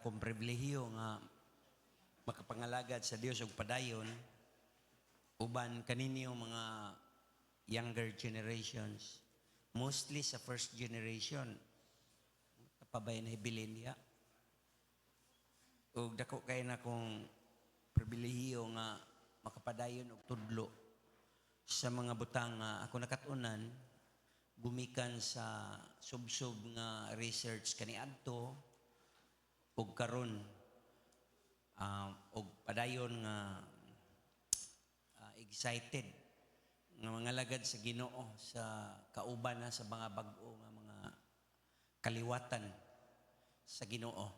akong pribilehiyo nga makapangalagad sa Dios ug padayon uban kaninyo mga younger generations, mostly sa first generation pabayan hibilin niya ug dako kay na kong pribilehiyo nga makapadayon og tudlo sa mga butang nga ako nakatunan gumikan sa subsub nga research kaniadto ug karon og padayon nga excited nga mga lagad sa Ginoo sa kauban na sa mga bag-o nga mga kaliwatan sa Ginoo.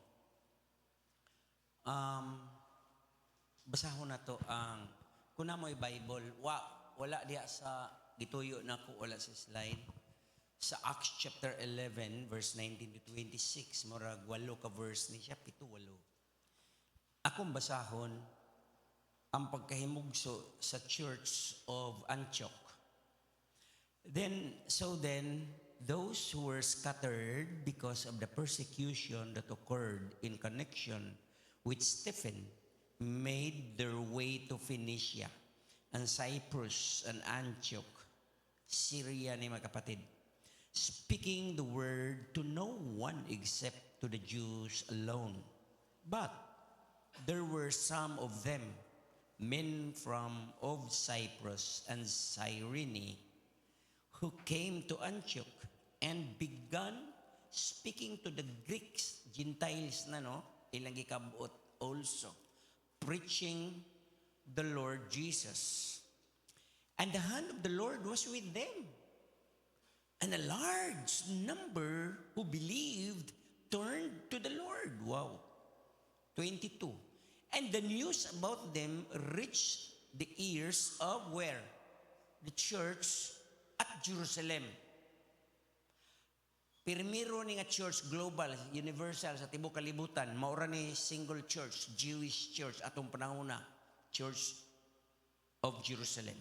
Basahon na to ang kuna mo'y Bible wala diya sa gituyo nako wala sa slide sa Acts chapter 11 verse 19 to 26 murag 8 ka verse ni siya 7-8. Akong basahon ang pagkahimugso sa Church of Antioch. Then those who were scattered because of the persecution that occurred in connection with Stephen made their way to Phoenicia and Cyprus and Antioch, Syria ni mga kapatid, speaking the word to no one except to the Jews alone. But there were some of them, men of Cyprus and Cyrene, who came to Antioch and began speaking to the Greeks, Gentiles na ilang gikabot also, preaching the Lord Jesus. And the hand of the Lord was with them. And a large number who believed turned to the Lord. Wow. 22. And the news about them reached the ears of where? The church at Jerusalem. Pirmiro ni nga church global, universal sa tibuok kalibutan, maura ni single church, Jewish church atong panahon na, Church of Jerusalem.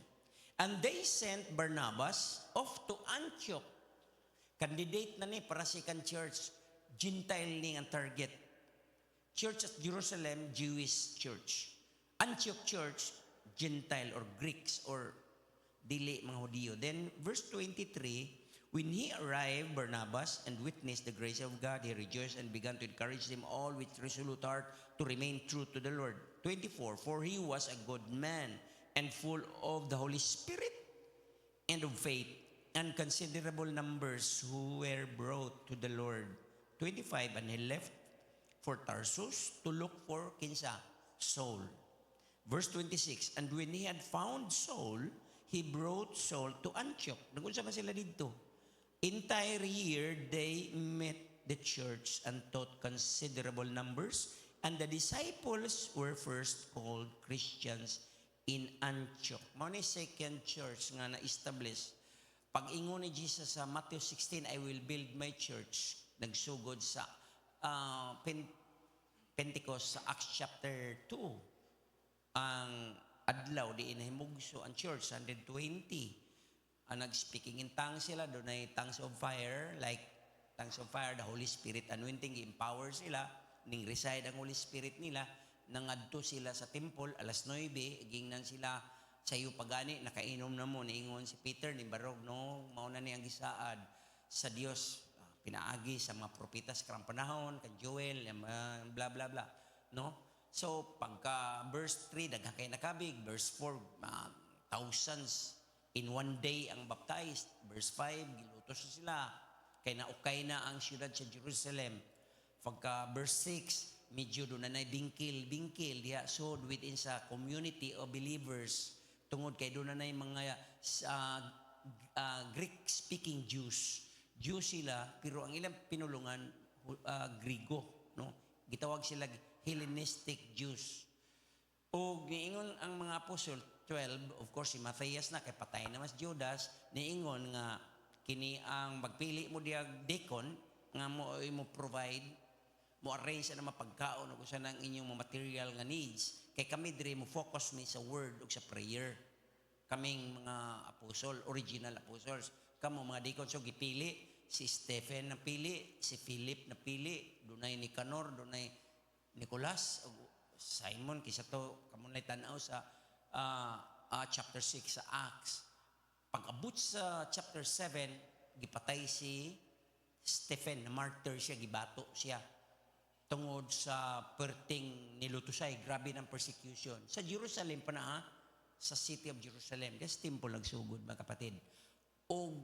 And they sent Barnabas off to Antioch. Candidate na ni para second church, Gentile ni ang target. Church at Jerusalem, Jewish church. Antioch church, Gentile or Greeks or dili mga Hudiyo. Then verse 23, when he arrived, Barnabas, and witnessed the grace of God, he rejoiced and began to encourage them all with resolute heart to remain true to the Lord. 24, for he was a good man and full of the Holy Spirit and of faith, and considerable numbers who were brought to the Lord. 25, and he left for Tarsus to look for kinsa? Saul. Verse 26, and when he had found Saul, he brought Saul to Antioch. Nagunsa man sila dito. Entire year, they met the church and taught considerable numbers, and the disciples were first called Christians in Antioch. Mao ni second church nga na-establish. Pag-ingon ni Jesus sa Matthew 16, I will build my church. Nagsugod sa Pentecost sa Acts chapter 2. Ang adlaw di inahimugso ang church 120. Ang nag-speaking in tongues sila, doon ay tongues of fire, like tongues of fire, the Holy Spirit anointing, empower sila, ning reside ang Holy Spirit nila, nangadto sila sa temple, alas 9, gingnan sila sa iyo pagani, nakainom na mo, niingon si Peter, ni Barog, no, mauna ni ang gisaad sa Dios, pinaagi sa mga propitas karang panahon, kan Joel, bla bla bla, no? So, pagka verse 3, daghang kay nakabig, verse 4, thousands in one day ang baptized, verse 5, gilutos na sila, kay naukay na ang siyudad sa Jerusalem. Pagka verse 6, medyo doon na bingkil diya so within sa community of believers tungod kay doon na mga Greek-speaking Jews sila pero ang ilang pinulungan Grigo, no? Gitawag sila Hellenistic Jews. O niingon ang mga apostol 12, of course si Matthias na kay patay na mas Judas, niingon nga kini ang magpili mo diya deacon nga mo provide, mo arrange na mapagkaon o sa nang inyong material nga needs. Kay kami dire mo focus mi sa word o sa prayer. Kaming mga apostol, original apostles. Kamo mga deacon so gipili si Stephen napili, si Philip napili, dunay Nicanor, dunay Nicolas ug Simon kisa to kamunay tan-aw sa chapter 6 sa Acts. Pag-abot sa chapter 7, gipatay si Stephen, na martyr siya, gibato siya tungod sa perting nilutusay. Grabe ng persecution. Sa Jerusalem pa na sa city of Jerusalem. Kasi temple nagsugod, mga kapatid. O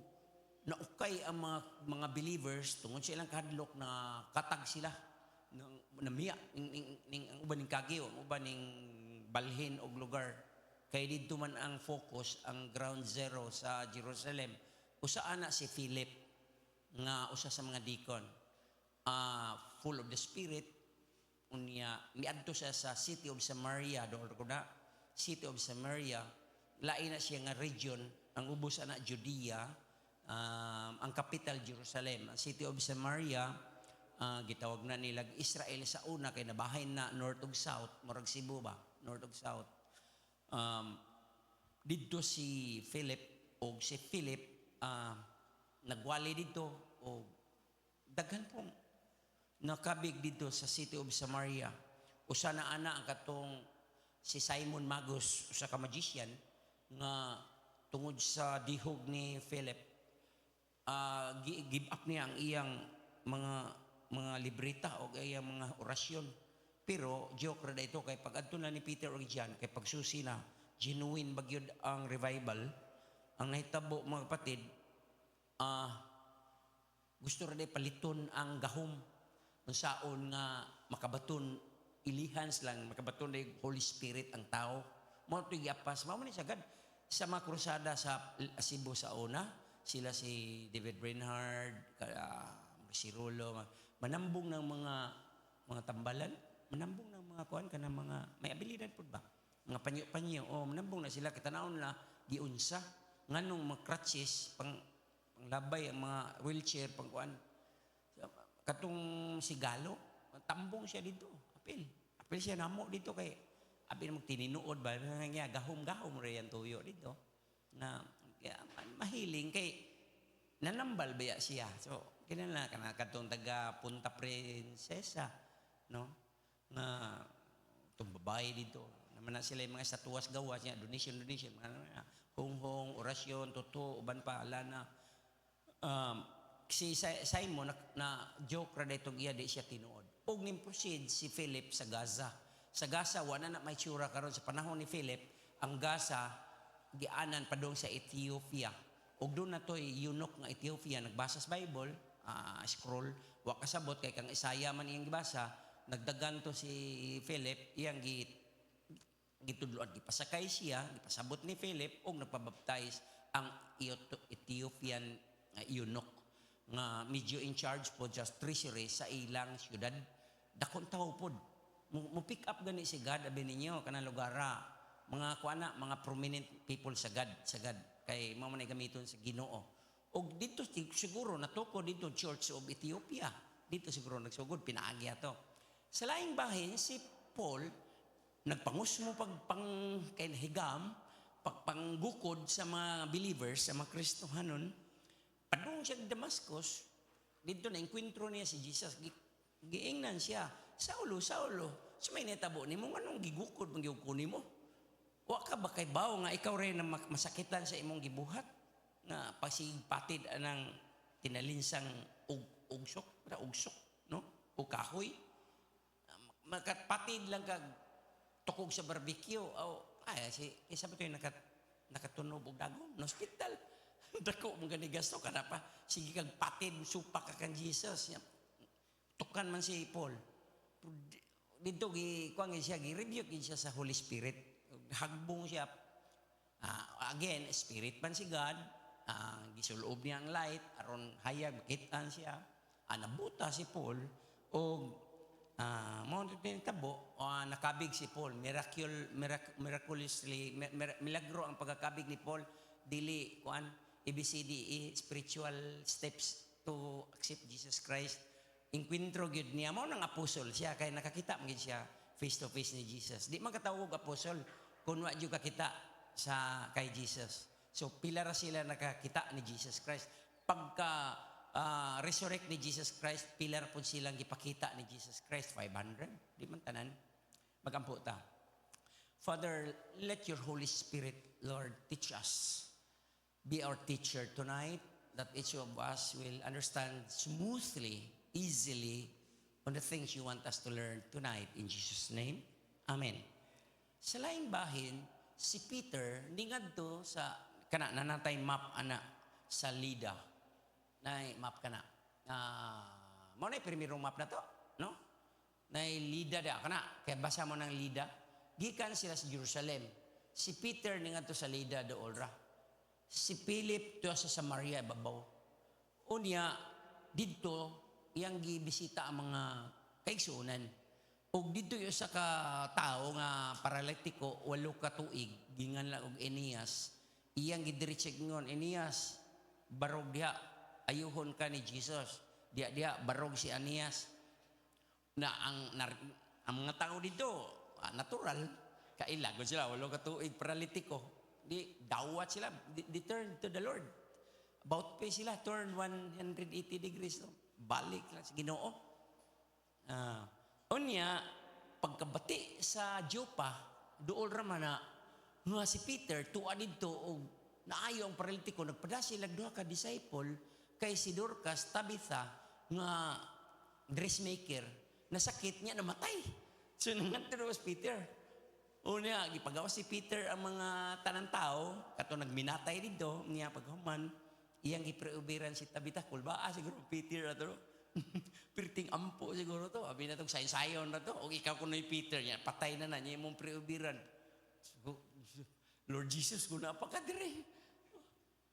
naukay ang mga believers tungod sa ilang kahadlok na katag sila namiya ang uban ning Kagyo, ang uban ning balhin og lugar. Kay dito man ang focus, ang ground zero sa Jerusalem. Usa ana si Philip nga usa sa mga deacon, full of the Spirit. Unya miadto siya sa city of Samaria, doon ko na city of Samaria. Lain na siya nga region, ang ubos ana Judea, ang capital Jerusalem. Ang city of Samaria, gitawag na nilag Israel sa una kay nabahay na north ug south, murag Cebu ba, north ug south. Dito si Philip nagwali dito o daghan pong nakabig dito sa city of Samaria. Usa na ana ang katong si Simon Magus, usa ka magician nga tungod sa dihog ni Philip, give up niya ang iyang mga libreta o iyang mga orasyon. Pero joke ra ito kay pag adto na ni Peter o John, kay pagsusi na genuine bagyod ang revival, ang nahitabo mga kapatid, gusto ra paliton ang gahom unsaon nga makabaton ilihans lang, makabaton na Holy Spirit ang tao. Mao to giapas, mao man sagad sa mga krusada sa Cebu sa una, sila si David Bernhard, si Rolo, manambong ng mga tambalan, manambong ng mga kuan kana mga may abilidad pud ba? Mga panyo-panyo, manambong na sila kitanaon na giunsa nganong mga crutches panglabay ang mga wheelchair pangkuan. Katong si Galo, tambong siya dito, apil siya namo dito kay abi na magtininuod ba nga gahom-gahom ra yan tuyo dito na mahiling kay nanambal baya siya. So kinala kana katong taga Punta Princesa, no, na itong babae dito naman na sila yung mga estatuas gawas niya, donation hong orasyon totoo uban pa alana. Si Simon na joke ra dito iya di siya tinuod. Og nim proceed si Philip sa Gaza. Sa Gaza wala na may tsura karon sa panahon ni Philip. Ang Gaza gianan padung sa Ethiopia. Og doon na to'y eunuch nga Ethiopia nagbasa sa Bible, scroll, wa kasabot kay kang Isaiah man iyang gibasa, nagdagan to si Philip, iyang gitudloan, gipasakay siya, gipasabot ni Philip og nagpabaptize ang Ethiopian eunuch nga medyo in charge po just treasury sa ilang syudad. Dakon tawo pod mo pick up gani si God abi ninyo kanang lugara, mga kuana, mga prominent people sa God kay mao man gamiton sa Ginoo. Og dito siguro natuko dito Church of Ethiopia, dito siguro nagsugod pinaagi ato. Sa laing bahin si Paul nagpangusmo pagpang kay higam pagpanggukod sa mga believers, sa mga Kristohanon. Padung siya Damascus, dito na enkwentro niya si Jesus. Giingnan siya, Saulo, sumay netabo ni mo, anong gigukod mong gigukuni mo? Wa ka ba kay bao nga ikaw rin na masakitan sa imong gibuhat? Nga pasigpatid anang tinalinsang ugsok, no? O kahoy. Makatpatid lang kag tukog sa barbecue. Isa ba ito yung nakatunog og dagom no hospital? Dako mong gani gasto ka na pa. Sige kag patid, supak ka kang Jesus. Tukan man si Paul. Dito, gi-rebuke siya sa Holy Spirit. Hagbong siya. Again, Spirit man si God. Gisulob niya ang light. Aron hayag, makitaan siya. Nabuta si Paul. O tabo, nakabig si Paul. Miraculously, milagro ang pagkakabig ni Paul. Dili, ABCDE, spiritual steps to accept Jesus Christ. Inkwentro gyud niya mo nang apostol siya kay nakakita man siya face to face ni Jesus. Di man katawag apostol kun wa jud kakita sa kay Jesus. So pila ra sila nakakita ni Jesus Christ. Pagka resurrect ni Jesus Christ, pila ra pud silang gipakita ni Jesus Christ 500. Di man Magampo ta. Father, let your Holy Spirit, Lord, teach us. Be our teacher tonight, that each of us will understand smoothly, easily, on the things you want us to learn tonight. In Jesus' name, Amen. Sa laing bahin, si Peter, ningad to sa, nanatay map ana sa Lida. Nay map kana. Mo na primerong map na to, no? Nay Lida da kana. Kaya basa mo ng Lida. Gikan sila sa Jerusalem. Si Peter ningad to sa Lida do Olra. Si Philip to sa Samaria babaw. Unya didto iyang gibisita ang mga kaigsuonan. Og didto yo sa ka tawo nga paralitiko 8 ka tuig gingan lang og Enias. Iyang gidiretsig ngon, Enias, barog diha, ayuhon ka ni Jesus. Diha barog si Enias. Na ang mga tao dito, natural, kailagod sila, 8 ka tuig paralitiko. Di dawat sila, di turn to the Lord. About pay sila, turn 180 degrees. No? Balik lang sa Ginoo. Unya, pagkabati sa Joppa, dool raman na nga si Peter, tuwa dito, o naayo ang paralitiko, nagpada sila duha ka disciple, kay si Dorcas, Tabitha, nga dressmaker, nasakit niya, namatay. So, nangantin was Peter. Una, gipagawa si Peter ang mga tanang tao, kato nagminatay dito, niya paghuman, iyang gipreubiran si Tabitha, kulbaa siguro Peter na to. Pirting ampo siguro to. Abi na itong sayon na to. O ikaw kuno'y Peter niya, patay na niya mong preubiran. Lord Jesus, kung napakadiri.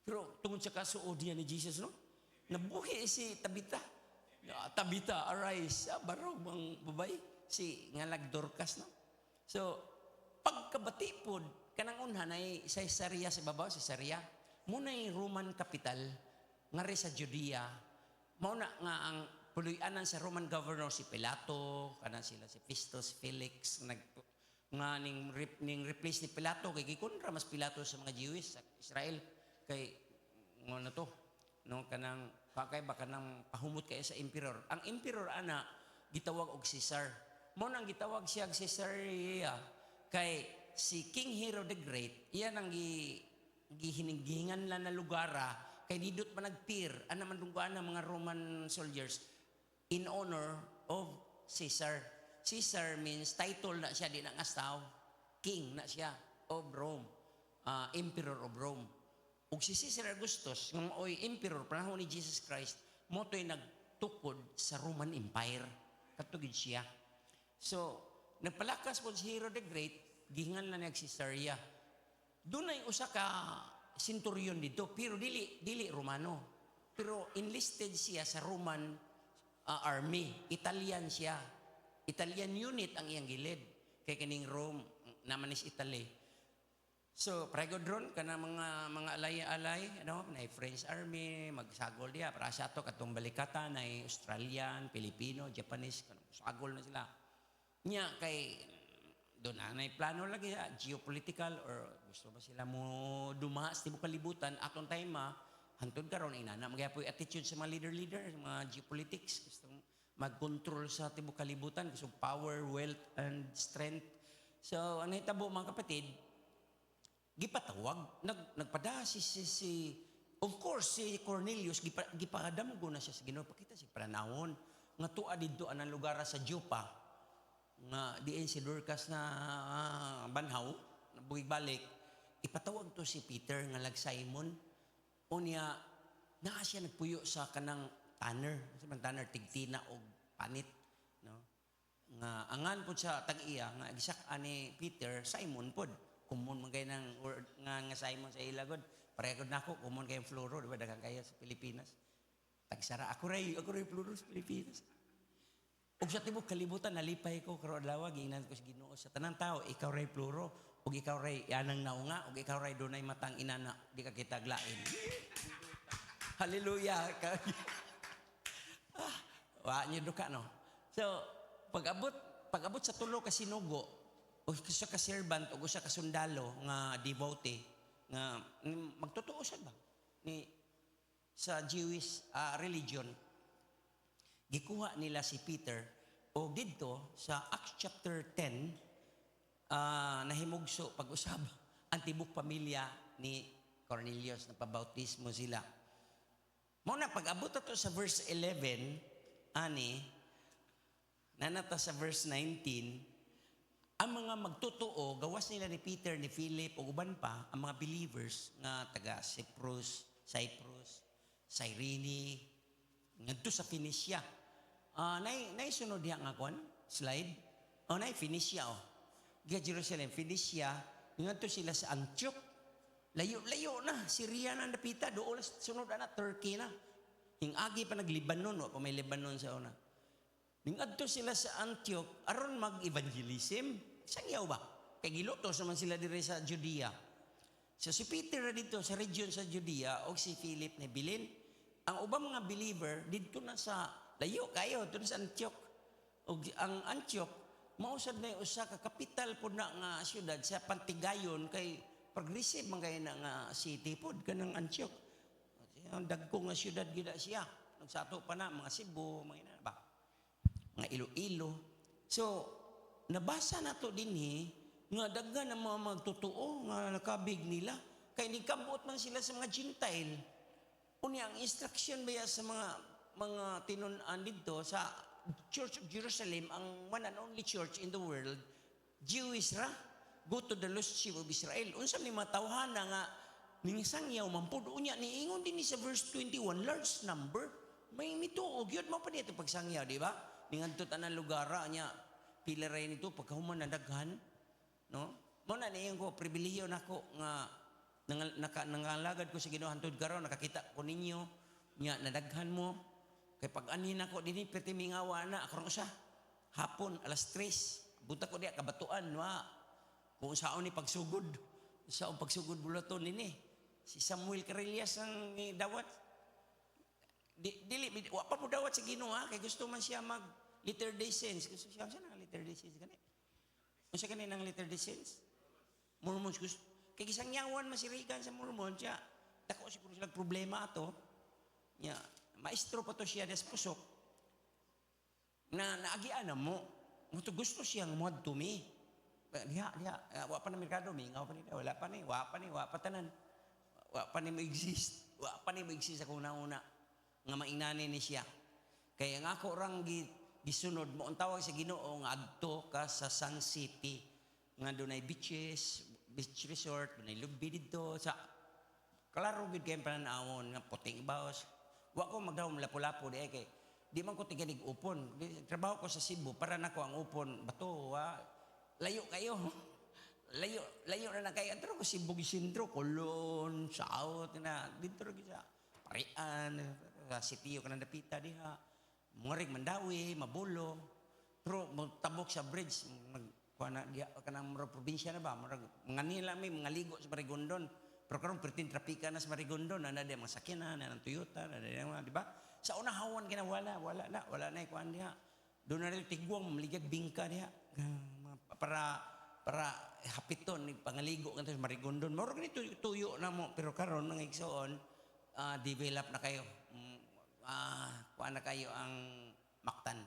Pero tungkol sa kasuod niya ni Jesus, no? Nabuhi si Tabitha. Tabitha, arise. Barog ang babay. Si ngalag Dorcas, no? So, pagkabati po, kanang unhan ay sa Caesarea, sa babaw, sa Caesarea, muna yung Roman capital, nga rin sa Judea, mauna nga ang puluyanan sa Roman governor, si Pilato, kanan sila si Festus, Felix, nga ning replace ni Pilato, kay gikontra mas Pilato sa mga Jewish, sa Israel, kay, ano to, no, kanang, kakay ba kanang pahumot kaya sa emperor. Ang emperor, ana, gitawag og Caesar. Mauna ang gitawag siya og Caesarea, kay si King Herod the Great, iyan ang gihiningingan lang na lugara, kay didot man nagpir, ana man dunggaan ng mga Roman soldiers, in honor of Caesar. Caesar means title na siya, di na ngastaw. King na siya of Rome, Emperor of Rome. Ug si Caesar Augustus, ng oy emperor, panahon ni Jesus Christ, mo to'y nagtukod sa Roman Empire. Katugid siya. So, nagpalakas po si Herod the Great, gingan na niya Caesarea. Doon ay usa ka centurion dito, pero dili Romano. Pero enlisted siya sa Roman army. Italian siya. Italian unit ang iyang gilid. Kay kining Rome, naman is Italy. So, pragodron ka na mga alay-alay, ano, na French army, magsagol diya, para sa ato, katong balikata, na Australian, Filipino, Japanese, sagol na sila. Nya, kay, doon na plano lagi, geopolitical, or gusto ba sila mo dumaha sa tibok kalibutan, atong time hantod karon inana, magyapoy attitude sa mga leader, mga geopolitics, gusto mag-control sa tibok kalibutan, gusto power, wealth, and strength. So, ang hitabo mga kapatid, gipatawag, nagpada of course, si Cornelius, gipadamgo na siya sa Ginoo. Pakita si Pranawon, nga tuwa dito anang lugar sa Joppa, nga diin si Dorcas na banhaw, balik, ipatawag to si Peter nga lag Simon. Unya, naa siya nagpuyo sa kanang tanner, tigtina o panit. No? Nga, angan po sa tag-iya, nga gisak ani Peter, Simon po. Kumun man kayo ng word nga Simon sa ilagod. Pareho na ako, kumun kayo fluoro, diba dagang kayo sa Pilipinas. Tagsara, ako ray fluoro sa Pilipinas. Ug sa tibok kalibutan, nalipay ko, karoon lawag, ginan ko sa Ginoo sa tanang tao, ikaw ray fluoro, ug ikaw ray yanang naunga, ug ikaw ray dunay matang inana, di ka kitaglain. Hallelujah. Wa niyo duka, no? So, pag-abot sa tulo ka sinugo, o sa ka-servant, o sa ka-sundalo, nga devotee, nga magtotoo siya ba? Sa Jewish religion, gikuha nila si Peter, o dito, sa Acts chapter 10, nahimugso pag-usab ang tibok pamilya ni Cornelius na pabautismo sila. Muna pag-abot ato sa verse 11 ani nanata sa verse 19, ang mga magtotoo gawas nila ni Peter, ni Philip ug uban pa ang mga believers nga taga Cyprus, Cyrene ngadto sa Phoenicia. Nay sunod diha nga kon slide. Nay Phoenicia Giya Jerusalem, Phoenicia, ngadto sila sa Antioch. Layo-layo na, Syria na napita, doon sunod na Turkey na. Hingagi pa nag-Lebanon, wa pa may Lebanon sa una. Ngadto sila sa Antioch aron mag-evangelism. Sangyaw ba? Kay gilutos naman sila dire sa Judea. So si Peter na dito sa region sa Judea o si Philip na bilin. Ang ubang mga believer dito na sa layo kayo, dito sa Antioch. O ang Antioch, mausad na usa ka kapital po na nga syudad sa Pantigayon kay progressive man kay na nga city pod kanang Antioch. Ang dagko nga syudad gid siya. Nagsato pa na mga Cebu, mga ina ba? Mga Iloilo. So nabasa nato dinhi nga daghan ang mga magtotoo nga nakabig nila kay nigkamot man sila sa mga Gentile. Unya ang instruction baya sa mga tinun-an dito sa Church of Jerusalem, ang one and only church in the world, Jewish ra, go to the lost sheep of Israel. Unsa ni matawhana nga ningisangyaw man pud unya niingon din sa verse 21, large number. May mituog yun mo pa dito pagsangyaw, di ba? Ningadto tanan lugara nya pila ray nito pagkahuman na daghan, no? Mo na niingon ko pribilehiyo nako nga nangalagad ko sa Ginoo hantud karon nakakita ko ninyo nya nadaghan mo. Kay pag anin ako dinhi pati mingawa na karon usa hapon alas 3 buta ko diha kabatuan wa kung saon ni pagsugod bulaton nini si Samuel Carillas ang dawat dili wa pa mo dawat sa Ginoo kay gusto man siya mag Latter Day Saints gusto siya sa Latter Day Saints gani unsa kani nang Latter Day Saints Mormons gusto kay gisangyawan man si Reagan sa Mormon siya dako siguro sila problema ato nya maestro pa to siya des pusok na naagian na mo gusto siyang mod to me diha wa pa na merkado mingaw pa ni wala pa tanan wa pa ni mo exist ako una nga mainani ni siya kaya nga ako rang gisunod mo ang tawag sa Ginoo nga adto ka sa Sun City nga dunay beach resort dunay lubi dito sa klaro gid kay pananawon nga puting baos. Wa ko magdawom lapu-lapu di kay di man ko tiganig upon. Trabaho ko sa Cebu para nako ang upon bato layo kayo. layo na kay adto ko Cebu Gisindro, Colon, South na dito ra sa Parian, sa sitio kanang dapita diha. Murig Mandawi, Mabulo. Pero tabok sa bridge kuana diha kanang probinsya na ba? Nganila may mga ligo sa Marigondon. Pero karon pertin trapika na sa Marigondon, na mga sakyanan, na ng Toyota, di ba? Sa unahawan kina wala na ikuan diha. Doon na rin tigwang maligag bingka diha para hapiton ni pangaligo kanto sa Marigondon. Moro gani tuyo na mo pero karon nang igsoon develop na kayo. Kuan na kayo ang Mactan.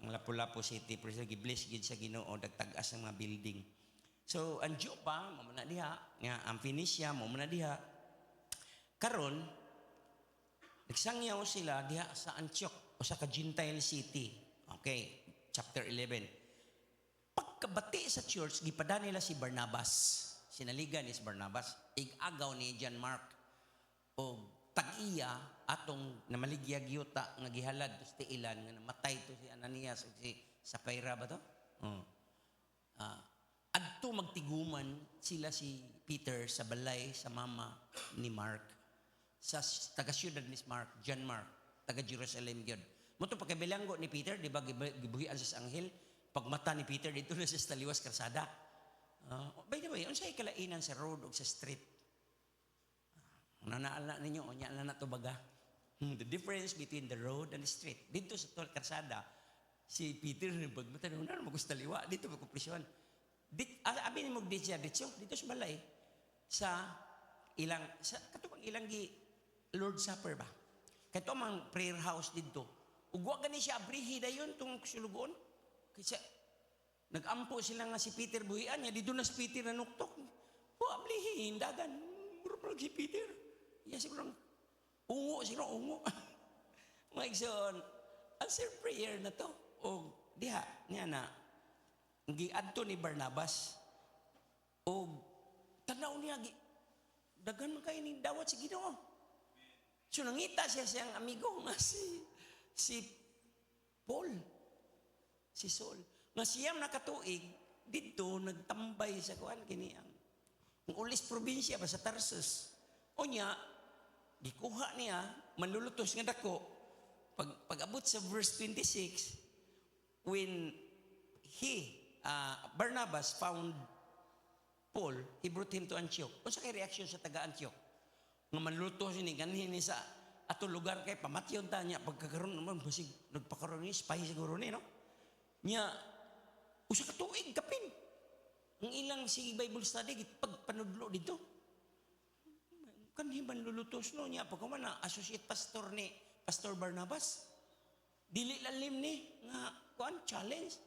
Ang Lapu-Lapu City pero sa gibless gid sa Ginoo dagtag-as ng mga building. So, ang Jopa, mo na diha, nga, ang Phoenicia, mo na diha. Karon, nagsangyaw sila diha sa Antioch o sa Gentile city. Okay, chapter 11. Pagkabati sa church, gipada nila si Barnabas. Sinaligan ni si Barnabas. Ig-agaw ni John Mark. O tag-iya atong namaligyag yuta nga gihalad to sa ilan nga namatay to si Ananias o si Sapphira ba to? Adto magtiguman sila si Peter sa balay sa mama ni Mark sa taga-siyudad ni Mark, John Mark, taga Jerusalem gyud. Moto pagkabilanggo ni Peter, di ba gibuhian sa anghel pagmata ni Peter dito na sa taliwas karsada. By the way, unsay kalainan sa road o sa street? Naala ninyo onya na to baga. The difference between the road and the street. Dito sa karsada si Peter pagmata na magusta liwa dito magkompresyon. Abi ni mo dito sa balay sa ilang katong ilang Lord Supper ba kato mang prayer house dito ug wa gani siya abrihi dayon tung sulugon kasi Nagampo sila nga si Peter buhian niya, dito na si Peter na nuktok. Ablihin, dagan. Murag si Peter. Iya siguro, ungo. Mga igsoon, answer prayer na to. O diha, niya na, giadto ni Barnabas, o tanaw niya, dagan man kayo ni dawat si Ginoo. So nangita siya siyang amigo nga si Paul, si Saul. Nga siyam nakatuig, dito nagtambay sa kuan kini ang ulis probinsya pa sa Tarsus. O niya, gikuha niya, manlulutos nga dako. Pag-abot sa verse 26, when Barnabas found Paul, he brought him to Antioch. O sa kay reaction sa taga-Antioch? Nga manlulutos ni ganhin ni sa ato lugar kay pamatyon ta niya pagkakaroon naman basig nagpakaroon ni spy siguro ni no. Nya usa ka tuig kapin. Ang ilang si Bible study pagpanudlo dito. Kanhi manlulutos no niya pagkuman na associate pastor ni Pastor Barnabas. Dili lalim ni nga kuan challenge.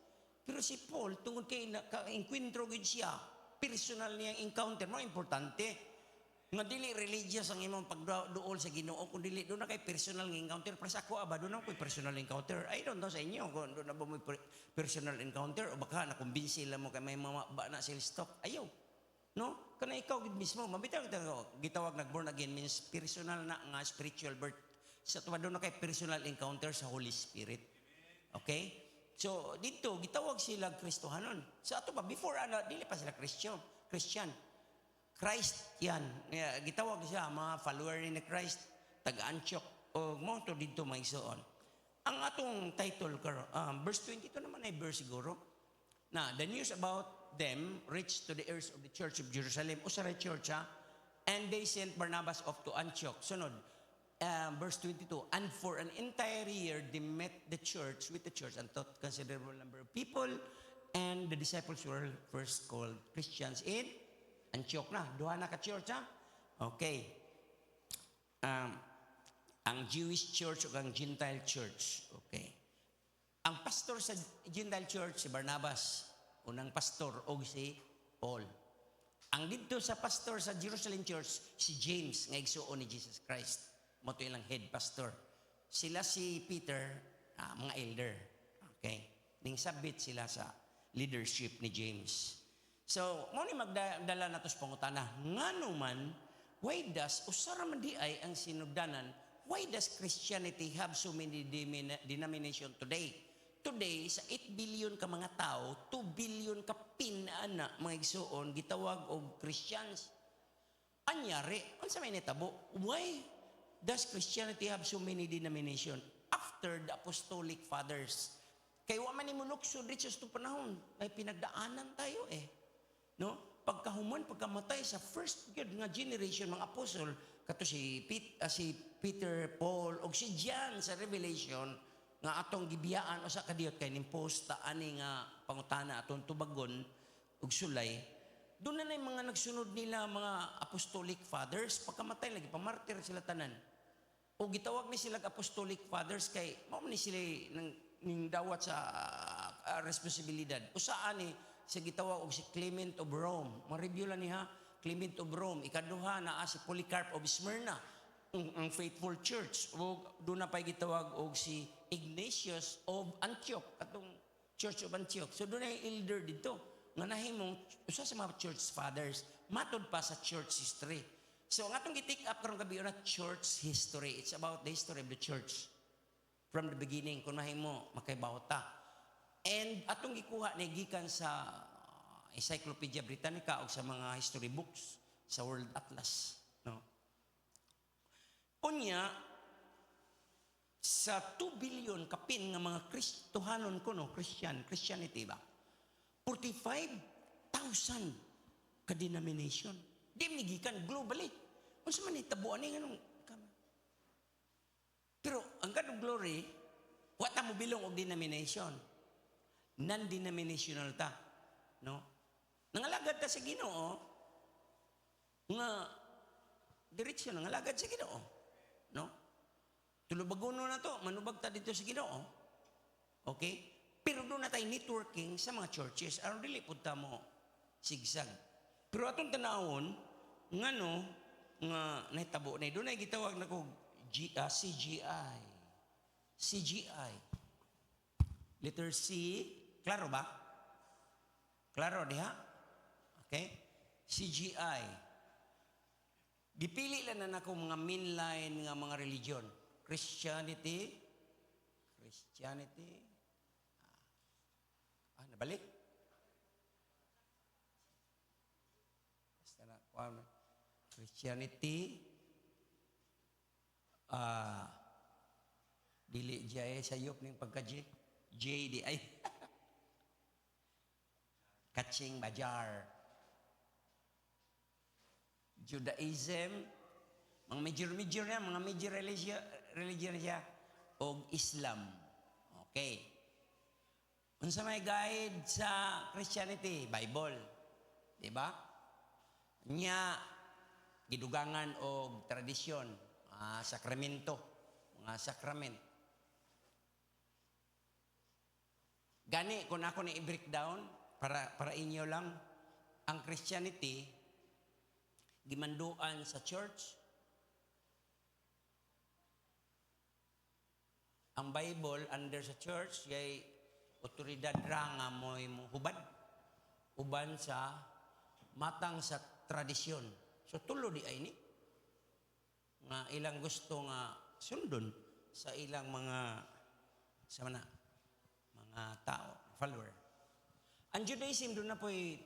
Pero si Paul tungod kay naka-encuentro gid siya, personal niyang encounter mo importante. Nga dili religious ang imong pagduol sa Ginoo kung dili doon na kay personal nga encounter. Para sa ako aba doon na ko'y personal encounter. I don't know sa inyo kung doon na ba mo personal encounter o baka nakumbinsi lang mo kay may mga ba na sales stock. Ayaw. No? Kana ikaw mismo mabitaw kita gitawag nag born again means personal na nga spiritual birth. Sa tuwa doon na kay personal encounter sa Holy Spirit. Okay? So dito gitawag sila Kristohanon. Sa ato ba before dili pa sila Christian. Christ yan. Gitawag siya, mga follower ni Christ, taga-Antioch, o mo to dito may soon. Ang atong title, verse 22 naman ay verse siguro, na the news about them reached to the ears of the church of Jerusalem, o sa church and they sent Barnabas off to Antioch. Sunod, verse 22, and for an entire year they met the church with the church and taught considerable number of people, and the disciples were first called Christians in Antioch na. Duha na ka-church Okay. Ang Jewish church o ang Gentile church. Okay. Ang pastor sa Gentile church, si Barnabas. Unang pastor o si Paul. Ang dito sa pastor sa Jerusalem church, si James, nga igsuon ni Jesus Christ. Moto ilang head pastor. Sila si Peter, mga elder. Okay. Ning sabit sila sa leadership ni James. So, mo ni magdala na to sa pangutana. Ngano man, why does, usara man di ay ang sinugdanan, why does Christianity have so many denomination today? Today, sa 8 billion ka mga tao, 2 billion ka pinana mga igsuon, gitawag og Christians. Anyari, unsa may nitabo? Why does Christianity have so many denomination? After the apostolic fathers. Kaya wa man imunuksod dito sa panahon, ay pinagdaanan tayo No? Pagkahuman, pagkamatay sa first nga generation mga apostol, kato si Peter, Paul, o si John sa Revelation, nga atong gibiyaan o sa kadiyot kay nimpost ani nga pangutana atong tubagon ug sulay. Doon na mga nagsunod nila mga apostolic fathers, pagkamatay lagi pamartir sila tanan. O gitawag ni sila apostolic fathers kay mao ni sila ning dawat sa responsibilidad. Usaan ni sa gitawag og si Clement of Rome. Ma-review lang niya, Clement of Rome. Ikaduha na si Polycarp of Smyrna, ang faithful church. O doon na pa gitawag og si Ignatius of Antioch, atong Church of Antioch. So doon na yung elder dito. Nga nahimong, usa sa mga church fathers, matod pa sa church history. So ang atong gitik up karong gabi na church history. It's about the history of the church. From the beginning, kung mahimo, makaibawta. And atong gikuha ni gikan sa Encyclopedia Britannica o sa mga history books sa World Atlas, no. Unya sa 2 billion kapin nga mga Kristohanon kuno, Christianity ba? 45,000 ka denomination. Di gikan globally. Unsa man itabuan ni nganong pero ang God of glory, wa ta mo bilong og denomination. Non-denominational ta. No? Nangalagad ta sa Ginoo, nga diretsyo nangalagad sa Ginoo. No? Tulubagono na to, manubag ta dito sa Ginoo. Okay? Pero doon na tayo networking sa mga churches. Aron dili pud ta mo sigsag. Pero atong tanawon ngano nga nahitabo na doon ay gitawag na ko CGI. CGI. Letter C, klaro ba? Klaro diha? Okay? CGI. Gipili lang na nako mga mainline nga mga religion. Christianity. Nabalik? Basta na, Christianity. Dili jay sayop ning pagka-J. J di ay. Kaching Bajar. Judaism, mga major na, mga major religion siya, o Islam. Okay. Unsa may guide sa Christianity? Bible. Diba? Nya, gidugangan o tradisyon, sakramento, mga sakrament. Gani, kung ako na i-breakdown, para inyo lang, ang Christianity, gimanduan sa church. Ang Bible under sa church yay otoridad ra nga mo'y hubad uban sa matang sa tradisyon. So tulo di ay ni nga ilang gusto nga sundon sa ilang mga mga tao, follower. Ang Judaism doon na po'y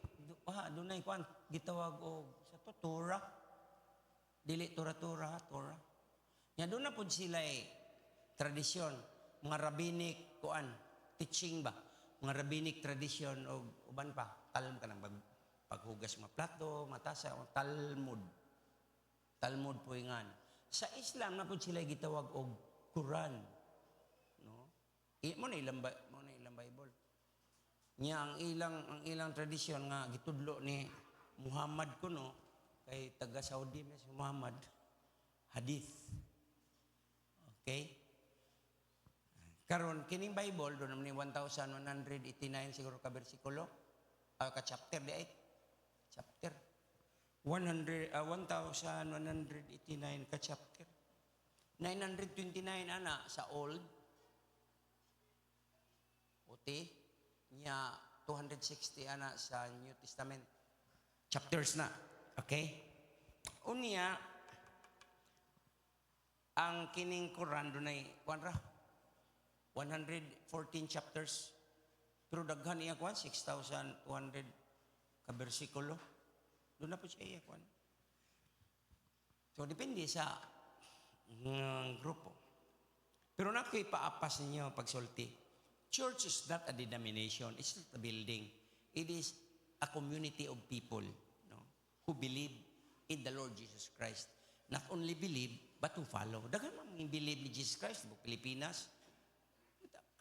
doon na ikuan gitawag og Torah. Dili Torah. Nya doon na po sila tradisyon, mga rabbinic teaching ba? Mga rabbinic tradisyon o uban pa, talm ka ng paghugas mga plato, matasa, Talmud. Talmud po ingan. Sa Islam na po sila gitawag og Quran. No? Mo na ilang Bible. Nya ang ilang tradisyon nga gitudlo ni Muhammad kuno kay taga Saudi na si Muhammad, hadith. Okay? Karon kining Bible do naman ni 1189 siguro ka bersikulo ka chapter di ay chapter 1189 ka chapter 929 ana sa old uti nya 260 ana sa New Testament chapters na. Okay? Unya, ang kining Quran doon ay, 114 chapters. Pero daghan iya, 6,200 ka bersikulo. Doon na po siya iya, So, depende sa grupo. Pero na ko ipaapas ninyo pagsulti. Church is not a denomination. It's not a building. It is a community of people who believe in the Lord Jesus Christ. Not only believe, but to follow. Dagan man believe ni Jesus Christ, Pilipinas,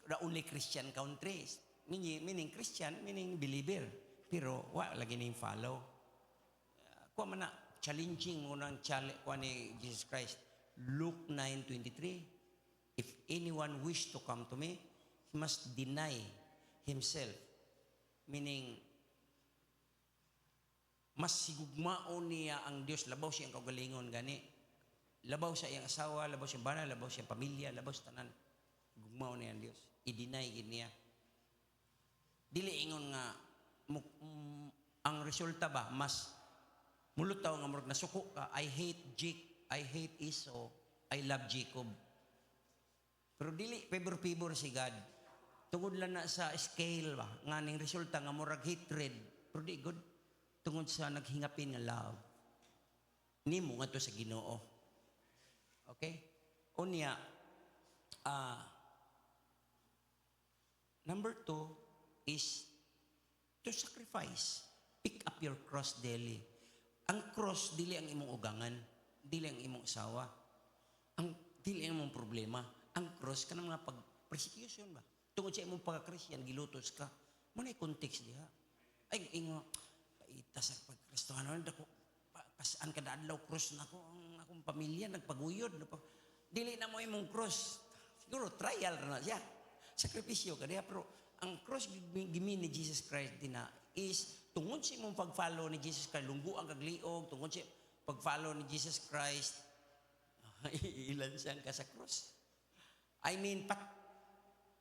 the only Christian countries. Meaning Christian, meaning believer. Pero, lagi na yung follow. Kuha man na, challenging mo ng kuha ni Jesus Christ. Luke 9:23. If anyone wish to come to me, he must deny himself. Meaning, mas sigugmaon niya ang Diyos, labaw siya ang kagalingon gani. Labaw sa iyang asawa, labaw siya bana, labaw siya pamilya, labaw sa tanan. Gugmaon niya ang Diyos. I-deny niya. Dili ingon nga ang resulta ba mas mulutaw nga murag nasuko ka, I hate Esau, I love Jacob. Pero dili favor si God. Tungod lang na sa scale ba nga ning resulta nga murag hatred. Pero di good tungod sa naghingapin nga love. Nimo nga to sa Ginoo. Okay? Unya, number 2 is to sacrifice. Pick up your cross daily. Ang cross, dili ang imong ugangan. Dili ang imong asawa. Dili ang imong problema. Ang cross, ka mga pag-persecution ba? Tungod sa imong pagka-Christian, gilutos ka. Muna yung context diha. Ay, ingo, paita sa pag-Kristohano, pasaan ka daadlaw cross na ko, ang akong pamilya, nagpaguyod. Dili na mo imong cross. Siguro, trial na siya. Sakripisyo ka diha, pero ang cross gimi ni Jesus Christ din na is tungod sa imong pag-follow ni Jesus Christ, lungguan kag liog, tungod sa pag-follow ni Jesus Christ, ilan siyang ka sa cross. I mean,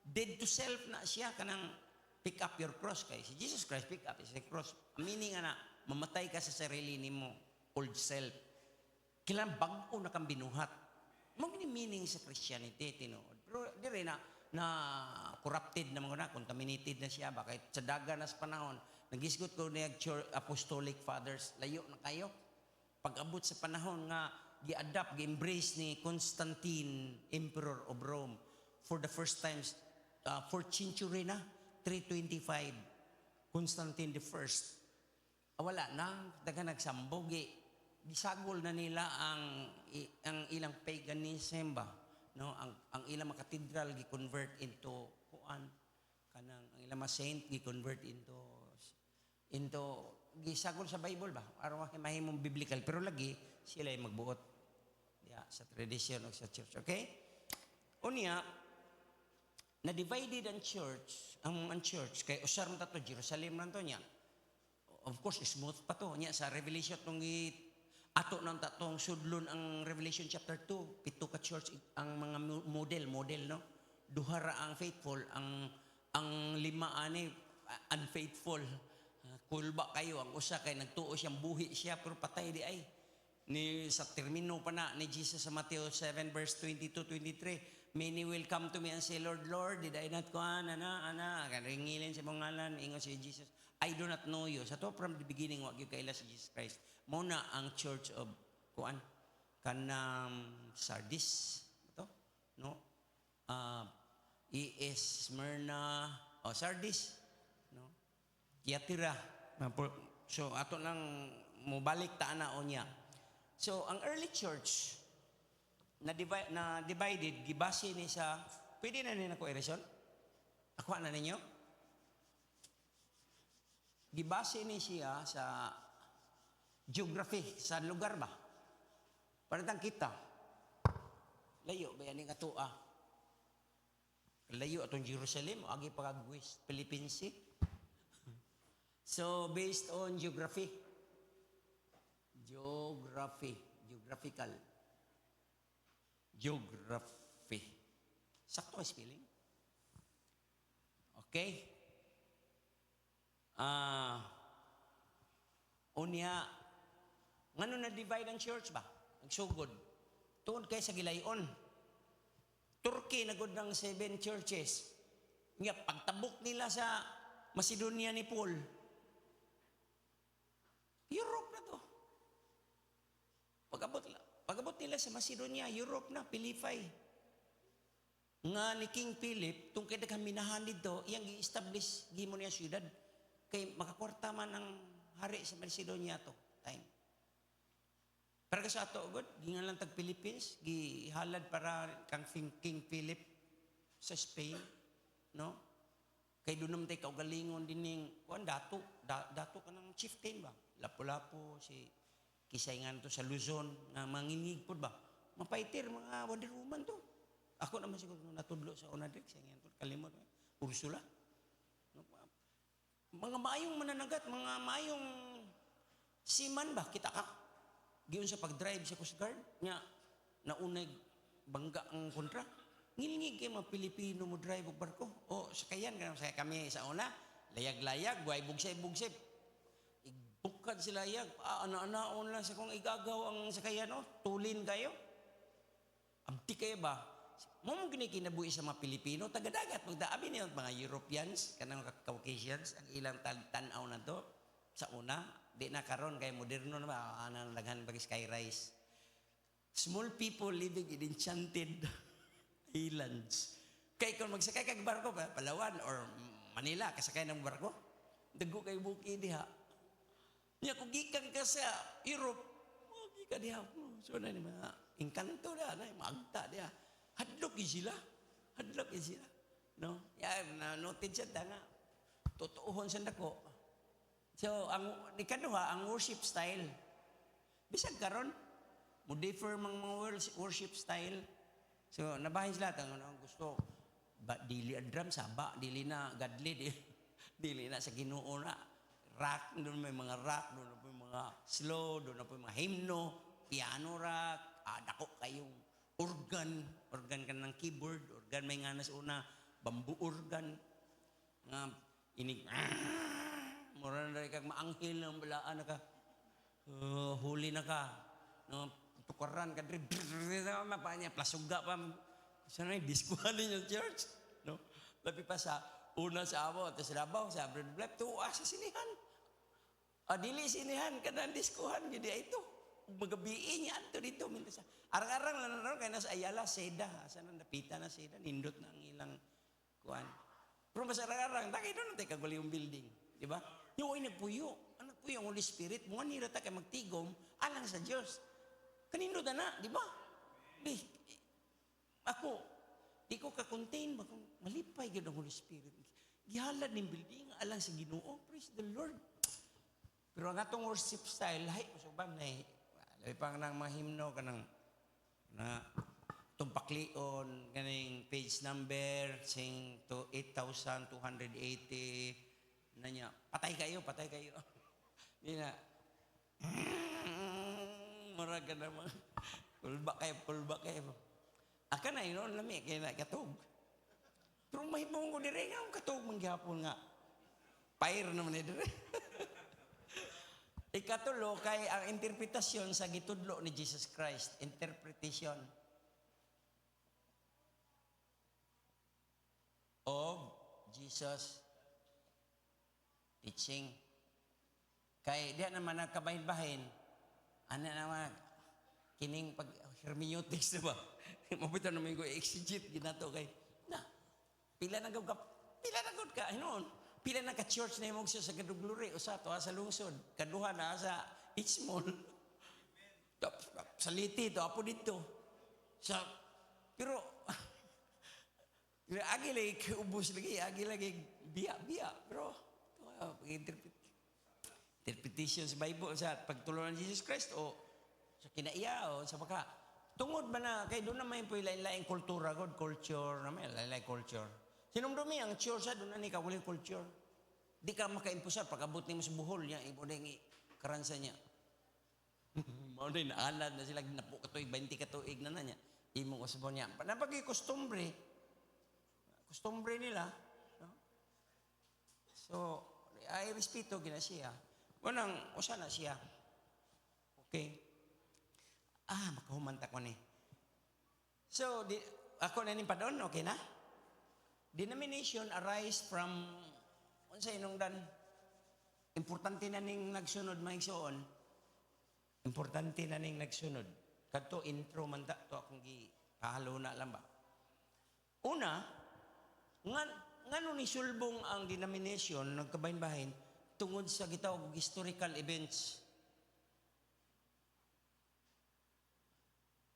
dead to self na siya kanang pick up your cross kay si Jesus Christ pick up his cross. Meaning na mamatay ka sa sarili nimo, old self. Kailangan bago na kang binuhat. Mo meaning sa Christianity tinuod. Pero dire na corrupted na mga na, contaminated na siya. Bakit sa daga na sa panahon, nagisgot ko na apostolic fathers, layo na kayo. Pag-abot sa panahon nga, gi-adapt, gi-embrace ni Constantine, Emperor of Rome, for the first time, 4th century na, 325, Constantine the First. Wala na, daga nagsambog, gisagol na nila ang ilang paganism ba? No, ang ilang mga cathedral gi-convert into kuan kanang ang ilang mga saint gi-convert into gisagol sa Bible ba aron mahimong biblical pero lagi sila ay magbuot sa tradition o sa church. Okay, unya na divided ang church kay usar man to Jerusalem man to niya, of course smooth pa to niya sa Revelation tong ato nang tatong sudlon ang Revelation chapter 2, pito ka church ang mga model no. Duha ra ang faithful, ang lima ani unfaithful. Kulba kayo ang usa kay nagtuo siyang buhi siya pero patay di ay. Ni sa termino pa na ni Jesus sa Matthew 7 verse 22-23, many will come to me and say, Lord, Lord, did I not kuan ana ringilin sa mong ngalan ingon si Jesus, I do not know you. Sa to from the beginning wa gyud kaila si Jesus Christ. Muna ang church of kuan kanang Sardis to no ES Smyrna o Sardis no Thyatira. So ato lang mobalik ta ana niya. So ang early church na divided gibase ni sa pwede na ni nako ereson ako na ninyo gibase ni siya sa geography sa lugar ba? Paritang kita. Layo ba yan nga tua? Layo atong Jerusalem o agi pagagwis Philippine Sea. So based on geographical. Geography. Sakto ang spelling. Okay? Unya ngano na divide ang church ba? Nagsugod. Tuod kay sa gilayon. Turkey nagod ng 7 churches. Nga pagtabok nila sa Macedonia ni Paul. Europe na to. Pagabot nila sa Macedonia, Europe na, Philippi. Nga ni King Philip, tung kaya minahan dito, iyang i-establish gimo niya syudad. Kay makakwarta man ang hari sa Macedonia to time. Para sa ato god, gingan lang tag Philippines, gihalad para kang King Philip sa Spain, no? Kay dunam tay kaugalingon dining kuan dato kanang chieftain ba? Lapu-lapu si kisayngan to sa Luzon nga manginig pud ba? Mapaitir mga Wonder Woman to. Ako naman siguro natudlo sa una dik sa ngayon kalimot Ursula. Mga maayong mananagat, mga maayong seaman ba kita ka? Giyon sa pag-drive sa Coast Guard nya naunay bangga ang kontra. Ngilingig kay mga Pilipino mo drive og barko. O sakayan sa kami sa una, layag-layag, buhay bugsay-bugsay. Igbukad sila yag, ana-anaon lang sa kung igagaw ang sakayan, tulin kayo. Abdi kayo ba? Mo ginikinabuhi sa mga Pilipino, taga-dagat, magdaabi niyo mga Europeans, kanang Caucasians, ang ilang tanaw na to sa una, di na karon kay moderno na ba, anang laghan pag skyrise. Small people living in enchanted islands. Kay kung magsakay kag barko pa, Palawan or Manila, kasakay ng barko, dago kay buki diha. Nya kung gikan ka sa Europe, gikan diha. So na ni mga engkanto na, magta diha. Hadlok sila. No? Na noted siya nga. Totoohon sa dako. So, ni kaduha, ang worship style. Bisag karon, mo differ mga worship style. So, nabahin sila, ang gusto, dili drum saba, dili na godly, dili na sa Ginoo na. Rock, doon may mga rock, doon na po yung mga slow, doon na po yung mga hymno, piano rock, dako kayong organ ka ng keyboard, organ may nga sa una, bamboo organ, nga inig, mura na rin kag maanghil ng balaan na ka, huli na ka, no, tukaran ka, mapanya, plasuga pa, sana yung diskuhan ninyo church, no, labi pa sa una sa amo, at sa labaw, sa bread blab, tuwa sa sinihan, dili sinihan ka na diskuhan, hindi ito, magabiin niya, ito dito, minta sa, arang-arang lang na kaya nasa Ayala, Seda, saan na napita na Seda, nindot na ang ilang kuhan. Pero mas arang-arang, takay doon natin kaguli yung building. Di ba? Yung ay nagpuyo ang Holy Spirit, mga nirata kay magtigom, alang sa Diyos. Kanino na, di ba? Ako, di ko ka-contain, malipay yun ang Holy Spirit. Gihalad ng building, alang sa Ginoo, praise the Lord. Pero ang atong worship style, lahi, usubam na lahi pang ng mga himno, kanang na tumpaklion, kaning page number, sing to 8,280, na niya, patay kayo. Hindi na, marag ka naman, pulba kayo. Aka na yun, lami, kaya na katog. Pero mahimong ko dire nga, katog manggihapon nga. Fire naman dire. Ikatulo, kay ang interpretasyon sa gitudlo ni Jesus Christ. Interpretation of Jesus teaching. Kay diya naman nagkabahin-bahin. Ano naman, kining pag hermeneutics, diba? Mabita naman ko exegete ginato kay na pila na gud ka hinon. Pila na ka-church na yung sa Gadugluri, o sa to, sa lungsod. Kaduha na sa Itzmon. Sa Liti, to, apo dito. Pero, agi lagi, ubos lagi, agi lagi, biya. Pero, interpretation sa Bible, sa pagtulungan ng Jesus Christ, o sa kinaiya, o sa baka. Tungod ba na, kay doon naman po yung lain-laing kultura, God culture, naman, lain-laing culture. Sinumdumi ang church sa doon na ni kawaling culture. Di ka maka-impusar pag-abot ni mo sa buhol niya, ibo na yung karansa niya. Mauna yung naalad na sila, napo katuig, 20 katuig na niya. Imo ko sabaw niya. Napag kustumbre nila. No? So, ay respeto gina siya. Unang, usa na siya. Okay. Makahumanta ko ni. So, ako na pa doon, okay na? Denomination arise from unsa inungdan importante na ning nagsunod maigsoon. Importante na ning nagsunod. Kadto intro man ta to akong gihalo na lang ba. Una, ngano ni sulbong ang denomination nagkabahin-bahin tungod sa gitawag historical events.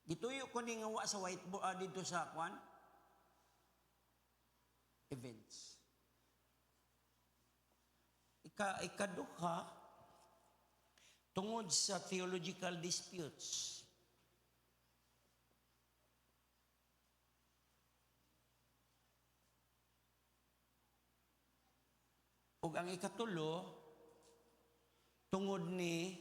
Gituyo ko ni nga wa sa whiteboard dito sa kwan events. Ikaduha, tungod sa theological disputes. Ug ang ikatulo, tungod ni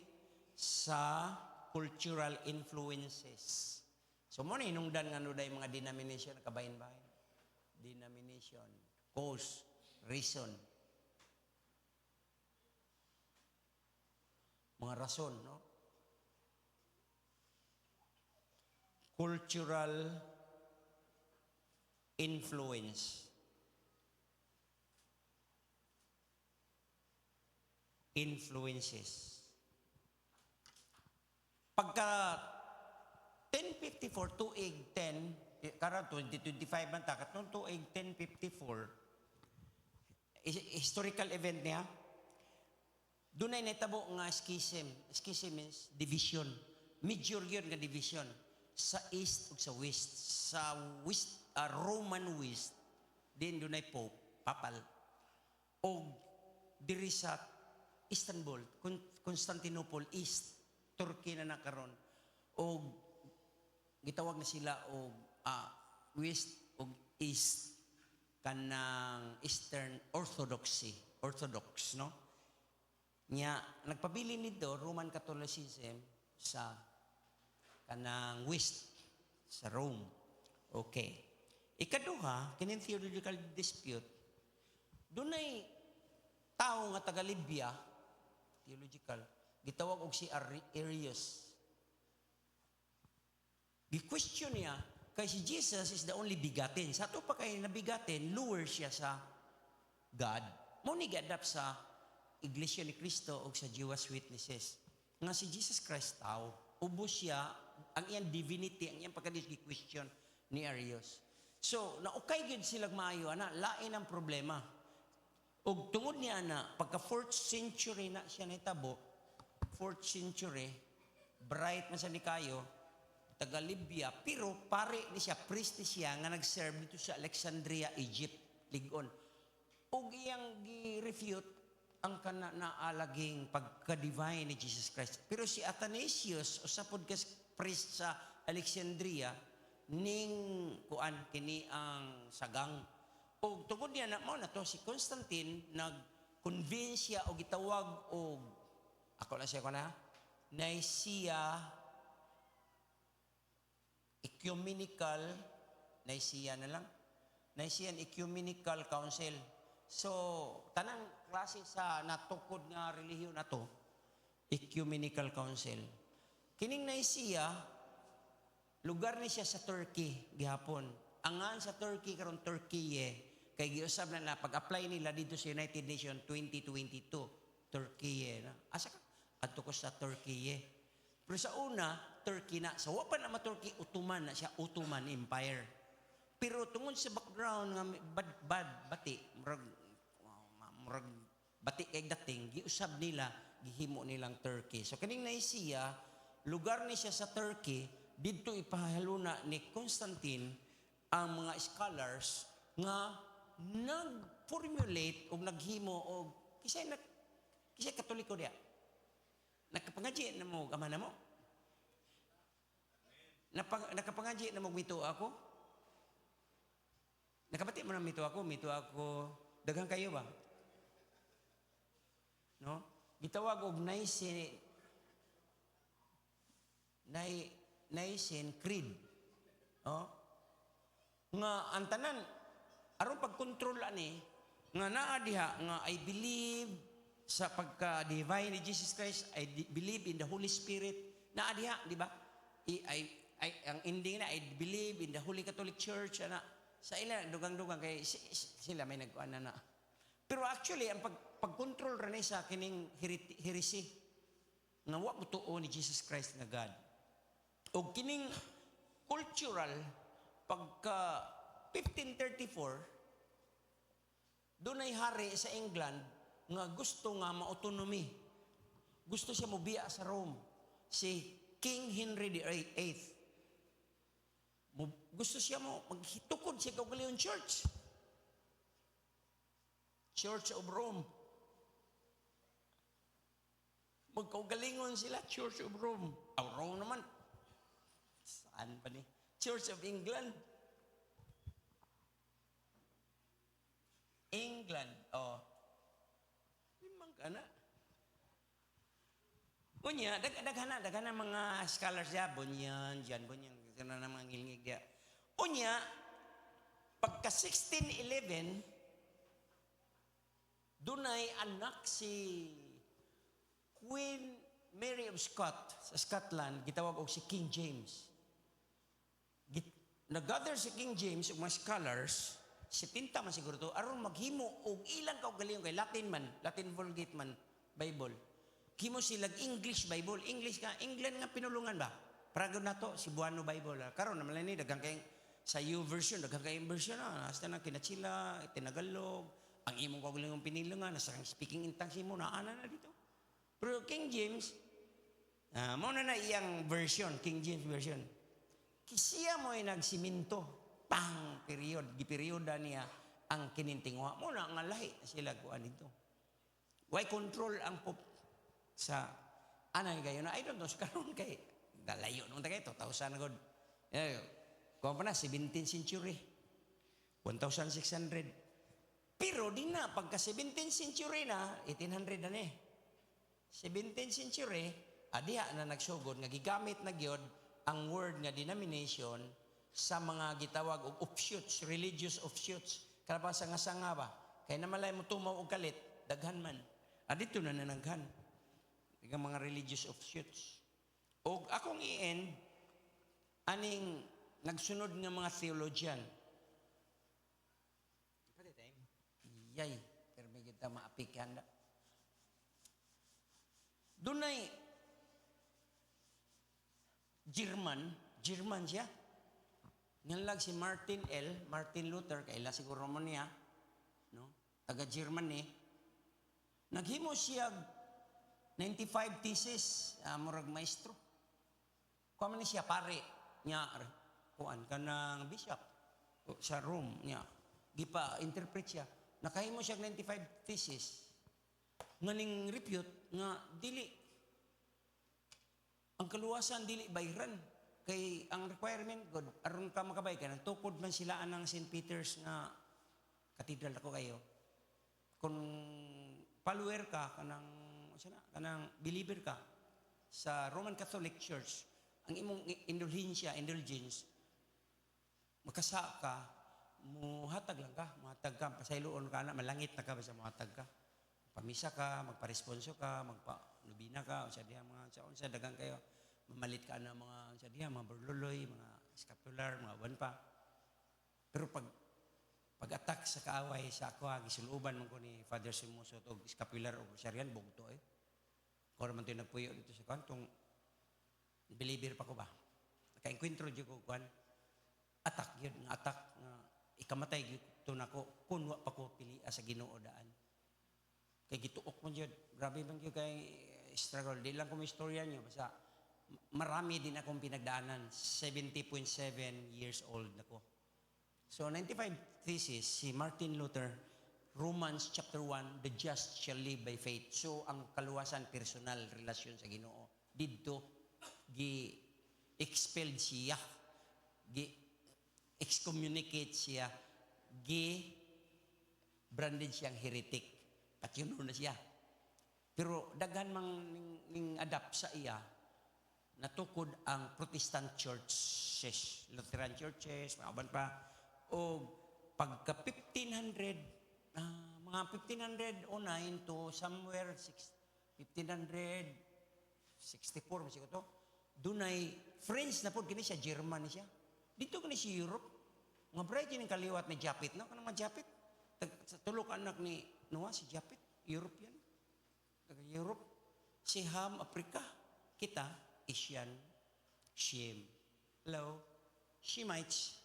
sa cultural influences. So mo ni hinungdan nga no day mga denomination kabahin-bahin. Denomination, cause, reason. Mga rason, no? Cultural influence. Influences. Pagka 1054, tuig 10, karon 2025 man ta, katong tuig 1054, historical event niya, dunay natabo nga schism. Schism means division. Major yun nga division. Sa east ug sa west. Sa west, Roman west, din dunay pope, papal. O diri sa Istanbul, Constantinople, east, Turkey na nakaron. O gitawag na sila og west ug east. kanang Eastern Orthodox, no? Nya nagpabili nito Roman Catholicism sa kanang West sa Rome. Okay. Ikaduha, kining theological dispute, dunay tao nga taga Libya, theological, gitawag og si Arius. Gi-question niya, kay si Jesus is the only bigatin. Sa ito pa kay nabigatin, lower siya sa God. Mo ni gi-adapt sa Iglesia ni Cristo o sa Jehovah's Witnesses. Nga si Jesus Christ tao, ubos siya, ang iyang divinity, ang iyang pagka-question ni Arius. So, naukay gid silang maayo, lain ang problema. Og tungod niya pagka 4th century na siya nahitabo, 4th century, bright man sa ni kayo, taga Libya, pero pare ni siya, priest ni siya, nga nag-serve dito sa Alexandria, Egypt, Ligon. Og iyang gi-refute ang kanaalaging pagka-divine ni Jesus Christ. Pero si Athanasius, usapod ka priest sa Alexandria, ning kuan kini ang sagang. O tungod niya mo na to, si Constantine, nag-convince siya o gitawag o, ako na siya ko na, Nicaea Ecumenical, Nicaea na lang, Nicene Ecumenical Council. So, tanang klase sa natukod nga relihiyon na to, Ecumenical Council. Kining Nicaea, lugar ni siya sa Turkey, gihapon. Angan sa Turkey, karon Turkey kay giusab na pag-apply nila dito sa United Nations 2022, Turkey na. Asa ka? Adto ko sa Turkey Pero sa una, Turkey na. Sa wapan na Turkey, Ottoman na siya, Ottoman Empire. Pero tungod sa background nga bati, murag bati kay dating, giusab nila, gihimo nilang Turkey. So kaning Nicaea, lugar ni siya sa Turkey, dito ipahaluna ni Constantine ang mga scholars nga nag-formulate o naghimo o kisay Katoliko diya. Nakapangaji na mo, ama na mo? Nakapangaji na mo mito ako? Nakabati mo na mito ako, daghang kayo ba? No? Gitawag og Nicene Creed. Oh? Nga ang tanan aron pagkontrol ani nga naa diha nga I believe sa pagka-divine ni Jesus Christ, I believe in the Holy Spirit. Naa diha, di ba? Ang ending na, I believe in the Holy Catholic Church. Sa ila, dugang-dugang, kay sila may nagkuhan na. Pero actually, ang pag-control rin sa kining heresy, nga wa mo tuo ni Jesus Christ nga God. O kining cultural, pagka 1534, doon ay hari sa England nga gusto nga ma-autonomy. Gusto siya mubiya sa Rome. Si King Henry VIII. Gusto siya maghitukod siya Kaugalion Church. Church of Rome. Magkaugalingon sila, Church of Rome. Rome naman. Saan pa ni? Church of England. England. Limang ka na. Unya, daghana mga scholars ya, bunyan, kana na mga ngilngig dia. Unya, pagka 1611, dunay anak si Queen Mary of Scots sa Scotland, gitawag og si King James. Nag-gather si King James ug mga scholars, 70 man siguro to, aron maghimo og ilang kaugalingon kay Latin Vulgate man Bible. Himo silag English Bible, English England nga pinulungan ba? Prago na to, Cebuano Bible. Karon naman ni daghang kay sa version, daghang kay version hasta na Kinachila, Tinagalog, ang imong kaugalingon pinilungan, nasa speaking in tongues mo na ana na dito. Pero King James, mao na iyang version, King James version. Siya mo ay nagsiminto, giperioda niya ang kinintingwa. Muna nga lahi sila kuan dito. Why control ang pop sa anay kayo na I don't know karon kay dalayo nung tagay 2000 god. Kuan pa na 17th century. 1,600. Pero di na, pagka 17th century na, 1800 na 17th century, adiha na nagsugod, nga gigamit na gyud ang word nga denomination sa mga gitawag og offshoots, religious offshoots. Kalabang sanga-sanga ba? Kaya namalay mo tumaw og kalit, daghan man. Dito na nanaghan. Ang mga religious offshoots. O akong i-end, aning nagsunod nga mga theologian. Yay, pero may kita maapikyan na. Dunay German siya. Ngalag si Martin Luther, kaila siguro mo niya, no? Taga Germany. Naghimo siya 95 thesis, murag maestro. Kuha man siya pare niya, kuan kanang bishop sa Rome niya. Gipa-interpret siya. Nakahimo siya 95 thesis. Nganing repute nga dili ang kaluwasan dili bayran kay ang requirement god aron ka makabay ka tukod man sila anang St. Peter's nga cathedral ako kayo. Kung follower ka kanang believer ka sa Roman Catholic Church, ang imong indulgence makasa ka, muhatag pasayloon ka na, malangit na ka basta muhatag ka. Pamisa ka, magpa-responso ka, magpa-nubina ka, o sa diha sa dagang kayo, mamalit ka na mga mga burluloy, mga scapular, mga uban pa. Pero pag-attack sa kaaway sa ako, gisuluban man ko ni Father Simusot o scapular o syarian, bugto Kung naman ito nagpuyo dito sa kantong, believer pa ko ba? Naka-enkwentro dyan ko, attack yun, attack nga ikamatay gito na ko kung wa pa ko pili sa Ginoo daan. Kay gituok mo dyan, grabe bang yung kay struggle. Di lang ko may istorya nyo, basta marami din akong pinagdaanan. 70.7 years old ako. So 95 thesis, si Martin Luther, Romans chapter 1, the just shall live by faith. So ang kaluwasan, personal relasyon sa Ginoo. Dito, gi-expelled siya, excommunicate siya, branded siyang heretic. At yun na siya. Pero daghan mang ning adapt sa iya, natukod ang Protestant churches, Lutheran churches, mga uban pa, o pagka 1500, mga 1509 to somewhere 1564, masiko to, dunay French na po, kini siya, German siya. Dito kini si Europe. Nga bright yun yung kaliwat ni Japit. No? Kanang mga Japit. Tulok anak ni Noah, si Japit. European. Taga Europe. Si Ham, Africa. Kita, Asian. Shem. Hello? Shemites.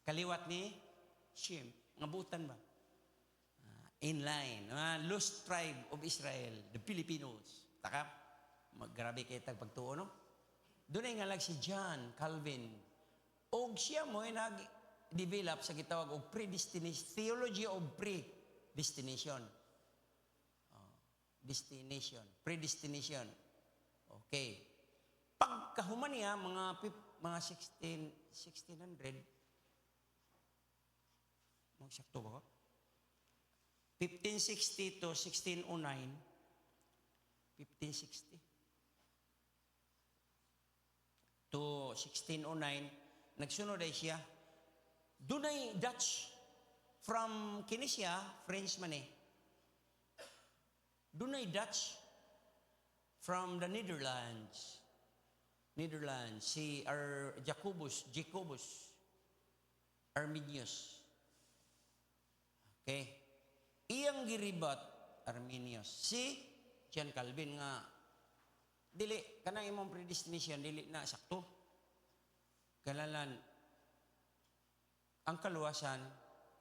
Kaliwat ni Shem. Nga butan ba? In line. Lost tribe of Israel. The Filipinos. Taka? Grabe kayo pagtuo, no? Doon ay ngalag si John Calvin. O siya mo ay nag-develop sa gitawag og predestination, theology of predestination. Predestination. Okay. Pagkahuman niya, mga 1600, magsakto ba ko? 1560 to 1609, 1560 to 1609, nagsunod ay siya. Dunay Dutch from Kinesia, French man Dunay Dutch from the Netherlands, si Jacobus Arminius. Okay. Iyang giribat Arminius. Si John Calvin nga dili kanang imong predestination dili na sakto. Kailangan ang kaluwasan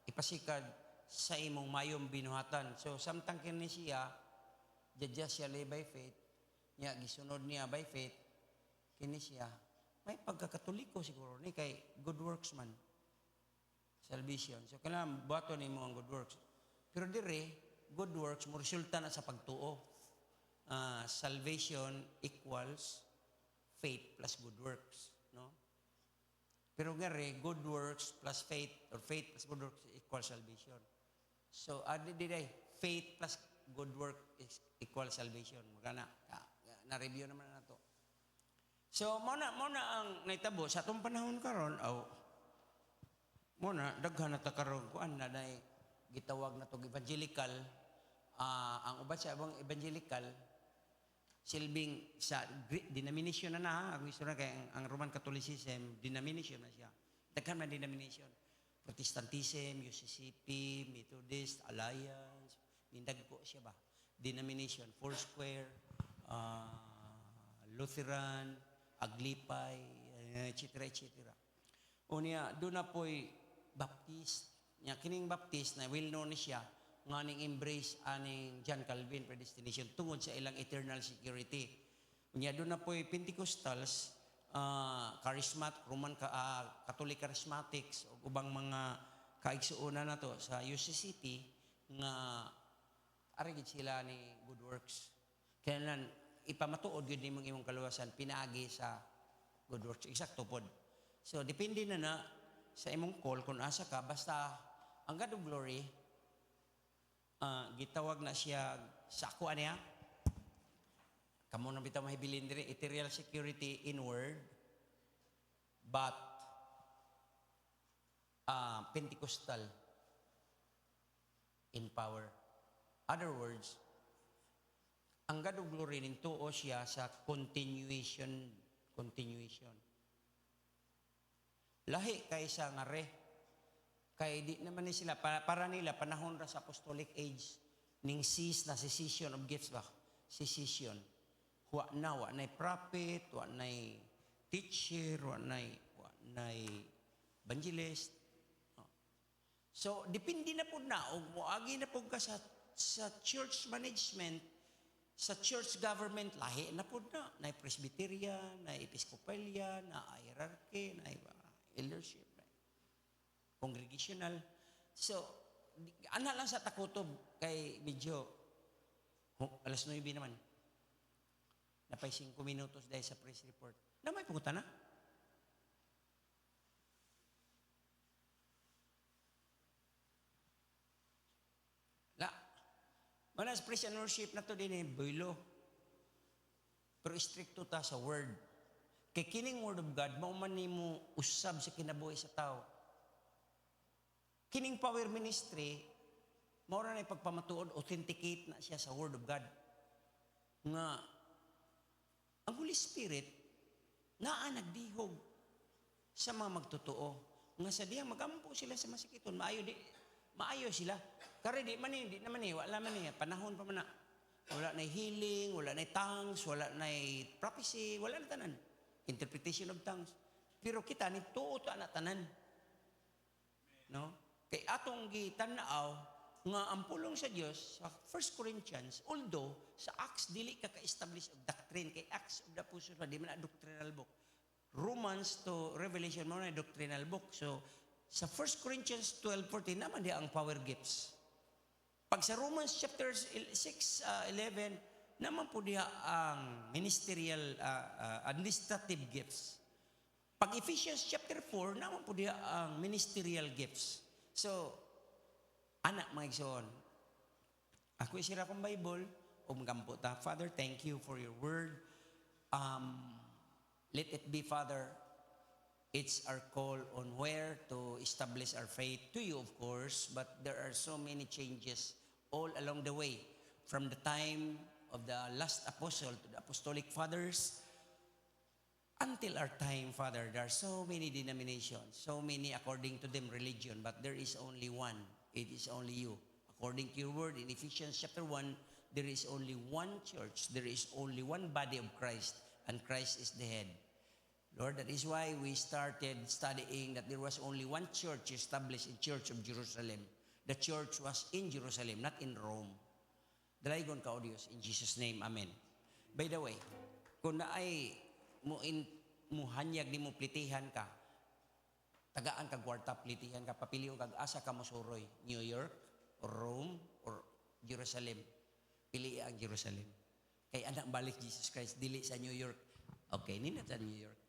ipasikad sa imong mayong binuhatan. So samtang kini siya just siya live by faith, niya gisunod niya by faith, kini siya may pagkakatoliko siguro ni kay good works man. Salvation. So kailangan buhato nimo ang good works. Pero dire good works mo resulta na sa pagtuo. Salvation equals faith plus good works, no? Pero ngari, good works plus faith or faith plus good works equals salvation. So, faith plus good work is equal salvation. Magana, na-review naman na to. So, muna ang naitabo sa itong panahon karon, muna, daghan na karon kuan na gitawag na to evangelical. Ang uban sa abang evangelical, silbing sa denomination na ang gusto na kay ang Roman Catholicism, denomination na siya. Daghan na denomination. Protestantism, UCCP, Methodist, Alliance, nindag po siya ba? Denomination, Foursquare, Lutheran, Aglipay, etc. Unya, doon na po'y Baptist. Kining Baptist na well-known na siya, nga ning embrace aning John Calvin predestination tungod sa ilang eternal security. Unya, doon na po'y Pentecostals, charismatic, Catholic charismatics, o ubang mga kaigsuuna na to sa UCCP, nga arigid sila ni good works. Kaya nan, ipamatuod yun ni imong kaluwasan, pinaagi sa good works. Eksakto pod. So, depende na sa imong call kung asa ka. Basta, ang God of Glory, gitawag na siya sa ako niya. Kamo nang bitaw mahibilin diri, ethereal security inward, but Pentecostal in power. Other words, ang God of Glory nintuo siya sa continuation. Lahi kaysa nga kay di naman ni sila para nila panahon ra sa apostolic age ning cessation of gifts ba? Cessation. Wa na prophet, wa na teacher, wa na evangelist. So depende na pud na og moagi na pud ka sa church management, sa church government lahi na pud na Presbyterian, na Episcopalian, na hierarchy, na eldership, na congregational. So ana lang sa takutob kay medyo alas 9 naman. Napay 5 minutos dahil sa press report. Na may pungutan na? Manas praise and worship na to din boylo. Pero stricto ta sa word. Kay kining word of God, mao man nimo usab sa kinabuhi sa tao. Kining power ministry, mao ra na pagpamatuod, authenticate na siya sa word of God. Nga, ang Holy Spirit, naa nagdihog sa mga magtotoo. Nga sa diyang magampo sila sa masikiton, maayo sila. Kaya di naman wala man panahon pa man na. Wala na healing, wala na tongues, wala na prophecy, wala na tanan. Interpretation of tongues. Pero kita ni tuo ta na tanan. No? Kay atong gitanaw nga ang pulong sa Dios sa 1 Corinthians, although sa Acts dili ka establish of doctrine, kay Acts of the Apostles di man na doctrinal book. Romans to Revelation mo na doctrinal book. So sa 1 Corinthians 12:14 naman di ang power gifts. Pag sa Romans chapter 6:11 naman po diha ang ministerial administrative gifts. Pag Ephesians chapter 4 naman po diha ang ministerial gifts. So anak mga igsoon, ako isira kong Bible gampo ta. Father, thank you for your word. Let it be, Father, it's our call on where to establish our faith to you, of course, but there are so many changes all along the way. From the time of the last apostle to the apostolic fathers, until our time, Father, there are so many denominations, so many according to them religion, but there is only one. It is only you. According to your word in Ephesians chapter 1, there is only one church, there is only one body of Christ, and Christ is the head. Lord, that is why we started studying that there was only one church established in Church of Jerusalem. The church was in Jerusalem, not in Rome. Dalagon ka, O Diyos, in Jesus' name, Amen. By the way, kung naay muhanyag di mo plitihan ka, tagaan ka kwarta, plitihan ka, papiliw kag asa ka mosuroy, New York, or Rome, or Jerusalem. Pili ang Jerusalem. Kay anak balik Jesus Christ, dili sa New York. Okay, nina sa New York.